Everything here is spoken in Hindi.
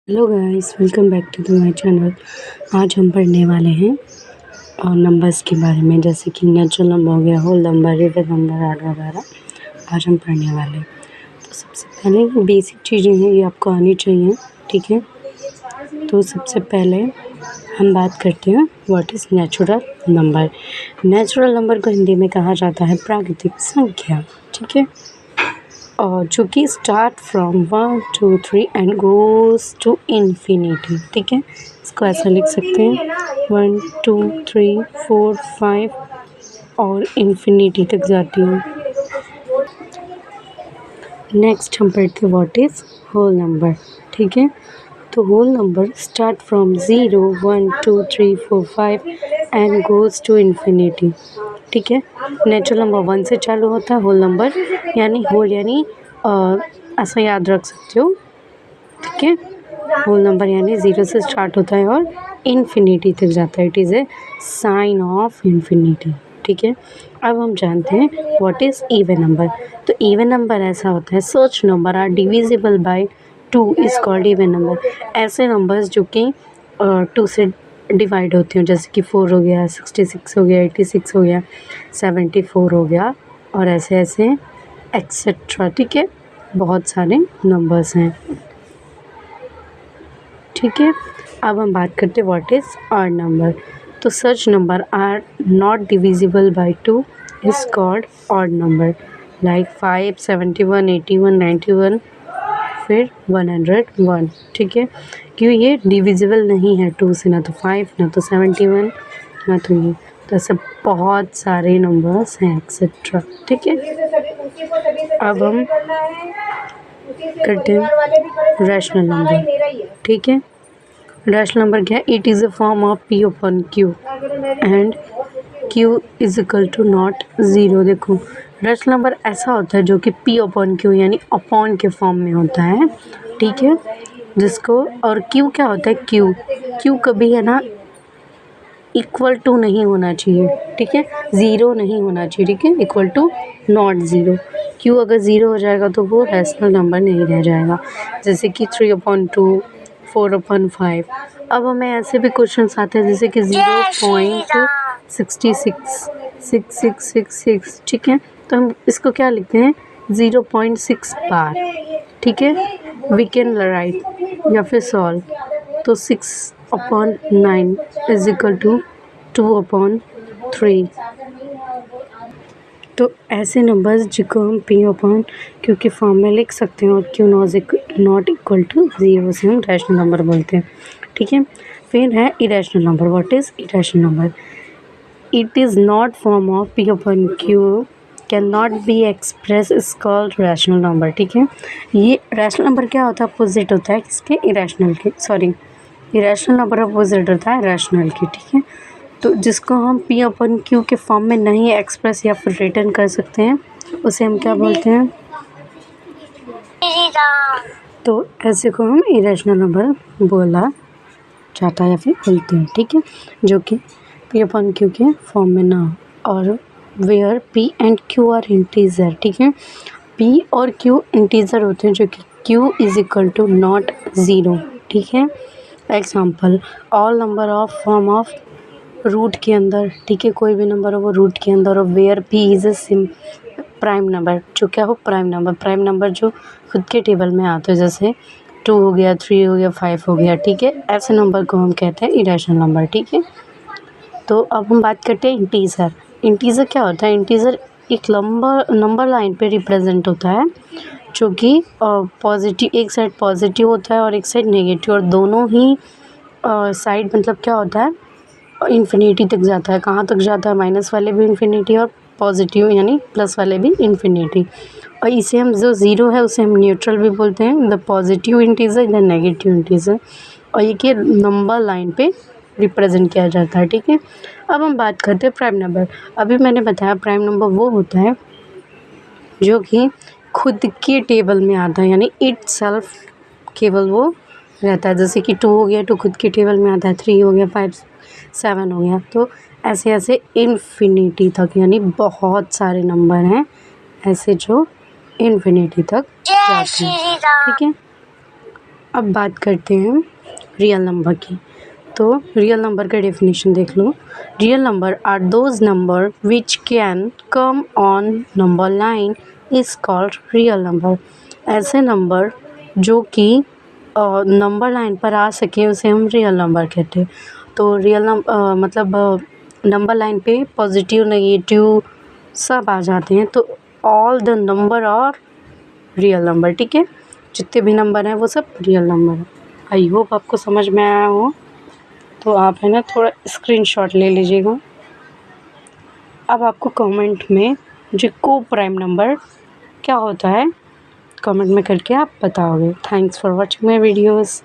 Hello guys, welcome back to my channel. आज हम पढ़ने वाले हैं नंबर्स के बारे में, जैसे कि नेचुरल नंबर हो गया, whole number, real number, odd वगैरह आज हम पढ़ने वाले हैं। तो सबसे पहले बेसिक चीज़ें हैं, ये आपको आनी चाहिए, ठीक है। तो सबसे पहले हम बात करते हैं what is natural number. Natural number को हिंदी में कहा जाता है प्राकृतिक संख्या, ठीक है, और जो कि start from 1 2 3 and goes to infinity, ठीक है। इसको ऐसा लिख सकते हैं 1 2 3 4 5 और इन्फिनिटी तक जाती है। नेक्स्ट हम पढ़ते हैं व्हाट इज़ होल नंबर, ठीक है। तो whole number start from 0 1 2 3 4 5 and goes to infinity, ठीक है। नेचुरल नंबर 1 से चालू होता है। होल नंबर यानी होल यानी ऐसा याद रख सकते हो, ठीक है। होल नंबर यानी 0 से स्टार्ट होता है और इन्फिनिटी तक जाता है। It is a sign of infinity, ठीक है। अब हम जानते हैं व्हाट इज़ इवन नंबर। तो इवन नंबर ऐसा होता है such number are divisible by 2 is called even number. ऐसे नंबर्स जो कि 2 से डिवाइड होते हैं, जैसे कि 4 हो गया, 66 हो गया, 86 हो गया, 74 हो गया और ऐसे ऐसे एक्सेट्रा, ठीक है। बहुत सारे नंबर्स हैं, ठीक है। अब हम बात करते हैं व्हाट इज़ ऑड नंबर। तो such number are not divisible by 2 is called odd number, like 5 71 81 91 फिर 101, ठीक है। क्यों ये डिविजिबल नहीं है 2 से, ना तो 5 ना तो 71 ना तो ये, तो ऐसे बहुत सारे नंबर्स हैं एक्सेट्रा, ठीक है। अब हम करते हैं रैशनल नंबर, ठीक है। रैशनल नंबर क्या है? It is a form of P upon Q and Q is equal to not zero. देखो, रैशनल नंबर ऐसा होता है जो कि पी अपॉन क्यू यानी अपॉन के फॉर्म में होता है, ठीक है। जिसको और क्यू क्या होता है? क्यू कभी है ना इक्वल टू नहीं होना चाहिए, ठीक है। ज़ीरो नहीं होना चाहिए, ठीक है, equal to not zero. Q अगर ज़ीरो हो जाएगा तो वो रैशनल नंबर नहीं रह जाएगा, जैसे कि 3/2 4/5। अब हमें ऐसे भी क्वेश्चन आते हैं जैसे कि 0.666666, ठीक है। तो हम इसको क्या लिखते हैं? 0.6 बार, ठीक है। वी कैन राइट या फिर सॉल्व। तो 6/9 इज इक्वल टू 2/3। तो ऐसे नंबर्स जिनको हम पी अपॉन क्यू के फॉर्म में लिख सकते हैं और Q not equal to zero से हम रैशनल नंबर बोलते हैं, ठीक है। फिर है irrational number. What is irrational number? It is not form of P upon Q can not be express is called rational number, ठीक है। ये रैशनल नंबर क्या होता है? अपोजिट होता है किसके? इरेशनल के, सॉरी, इरेशनल नंबर अपोजिट होता है रैशनल की, ठीक है। तो जिसको हम पी अपन क्यू के फॉर्म में नहीं एक्सप्रेस या फिर रिटर्न कर सकते हैं उसे हम क्या बोलते हैं? तो ऐसे को हम इरेशनल नंबर बोला जाता है या फिर बोलते हैं, ठीक है, जो कि पी अपन क्यू के फॉर्म में ना हो और where P and Q are integer, ठीक है। पी और क्यू इंटीजर होते हैं जो कि Q is equal to not zero, ठीक है। Example, all number of form of root के अंदर, ठीक है, कोई भी नंबर हो वो रूट के अंदर, और where P is a prime number, जो क्या हो? प्राइम नंबर जो खुद के टेबल में आते हैं, जैसे 2 हो गया, 3 हो गया, 5 हो गया, ठीक है। ऐसे नंबर को हम कहते हैं इरेशनल नंबर, ठीक है। तो अब हम बात करते हैं इंटीजर। इंटीजर क्या होता है? इंटीजर एक नंबर लाइन पे रिप्रेजेंट होता है जो कि पॉजिटिव, एक साइड पॉजिटिव होता है और एक साइड नेगेटिव, और दोनों ही साइड मतलब क्या होता है? इन्फिनिटी तक जाता है। कहाँ तक जाता है? माइनस वाले भी इन्फिनिटी और पॉजिटिव यानी प्लस वाले भी इन्फिनिटी। और इसे हम जो ज़ीरो है उसे हम न्यूट्रल भी बोलते हैं, the positive integer, the negative integer, और ये कि नंबर लाइन पे रिप्रेजेंट किया जाता है, ठीक है। अब हम बात करते हैं प्राइम नंबर। अभी मैंने बताया प्राइम नंबर वो होता है जो कि खुद के टेबल में आता है, यानी इट सेल्फ केवल वो रहता है, जैसे कि 2 हो गया, 2 खुद के टेबल में आता है, 3 हो गया, 5 7 हो गया। तो ऐसे ऐसे इन्फिनिटी तक, यानी बहुत सारे नंबर हैं ऐसे जो इन्फिनिटी तक जाते हैं, ठीक है। अब बात करते हैं रियल नंबर की। तो रियल नंबर का डेफिनेशन देख लो। Real number are those number which can come on number line is called real number. ऐसे नंबर जो कि नंबर लाइन पर आ सके उसे हम रियल नंबर कहते हैं। तो रियल मतलब नंबर लाइन पे पॉजिटिव नेगेटिव सब आ जाते हैं, तो all the number are real number. ठीक है, जितने भी नंबर हैं वो सब रियल नंबर है। आई होप आपको समझ में आया हो। तो आप है ना थोड़ा स्क्रीनशॉट ले लीजिएगा। अब आपको कमेंट में जो को प्राइम नंबर क्या होता है कमेंट में करके आप बताओगे। Thanks for watching my videos.